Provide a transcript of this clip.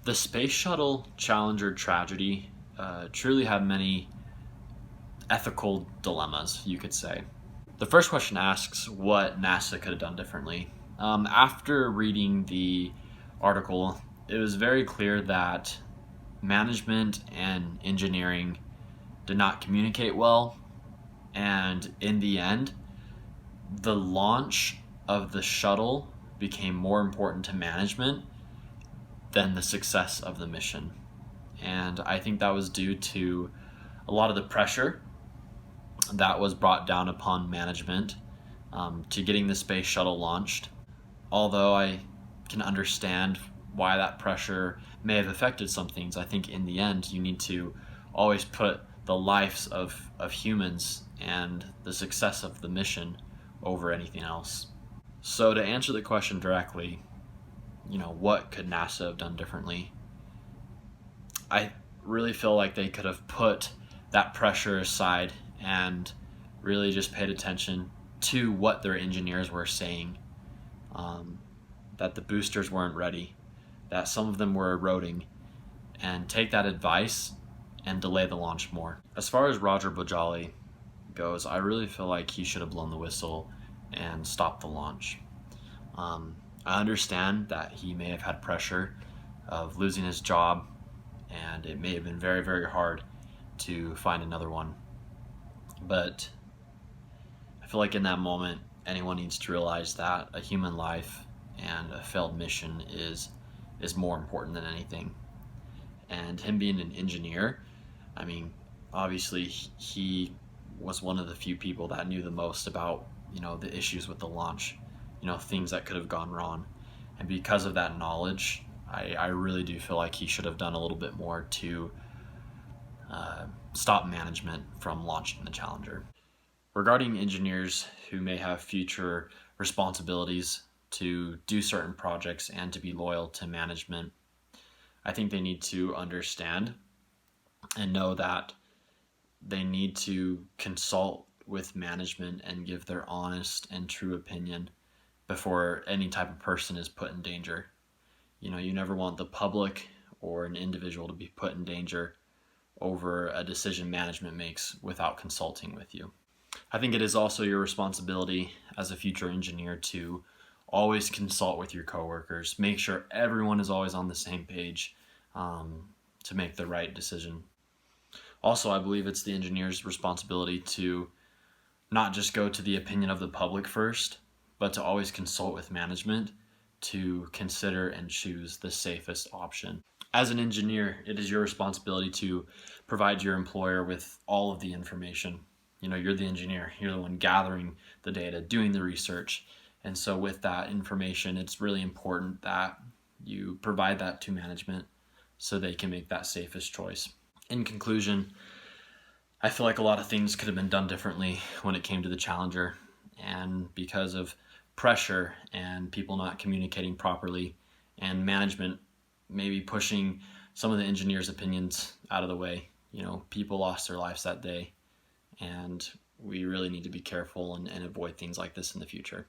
The Space Shuttle Challenger tragedy truly had many ethical dilemmas, you could say. The first question asks what NASA could have done differently. After reading the article, it was very clear that management and engineering did not communicate well, and in the end, the launch of the shuttle became more important to management than the success of the mission. And I think that was due to a lot of the pressure that was brought down upon management to getting the space shuttle launched. Although I can understand why that pressure may have affected some things, I think in the end you need to always put the lives of humans and the success of the mission over anything else. So to answer the question directly, what could NASA have done differently? I really feel like they could have put that pressure aside and really just paid attention to what their engineers were saying, that the boosters weren't ready, that some of them were eroding, and take that advice and delay the launch more. As far as Roger Bojali goes, I really feel like he should have blown the whistle and stopped the launch. I understand that he may have had pressure of losing his job, and it may have been very, very hard to find another one. But I feel like in that moment, anyone needs to realize that a human life and a failed mission is more important than anything. And him being an engineer, obviously he was one of the few people that knew the most about, the issues with the launch, things that could have gone wrong. And because of that knowledge, I really do feel like he should have done a little bit more to stop management from launching the Challenger. Regarding engineers who may have future responsibilities to do certain projects and to be loyal to management, I think they need to understand and know that they need to consult with management and give their honest and true opinion before any type of person is put in danger. You never want the public or an individual to be put in danger over a decision management makes without consulting with you. I think it is also your responsibility as a future engineer to always consult with your coworkers. Make sure everyone is always on the same page to make the right decision. Also, I believe it's the engineer's responsibility to not just go to the opinion of the public first, but to always consult with management to consider and choose the safest option. As an engineer, it is your responsibility to provide your employer with all of the information. You're the engineer, you're the one gathering the data, doing the research. And so with that information, it's really important that you provide that to management so they can make that safest choice. In conclusion, I feel like a lot of things could have been done differently when it came to the Challenger. And because of pressure and people not communicating properly and management maybe pushing some of the engineers' opinions out of the way, people lost their lives that day. And we really need to be careful and avoid things like this in the future.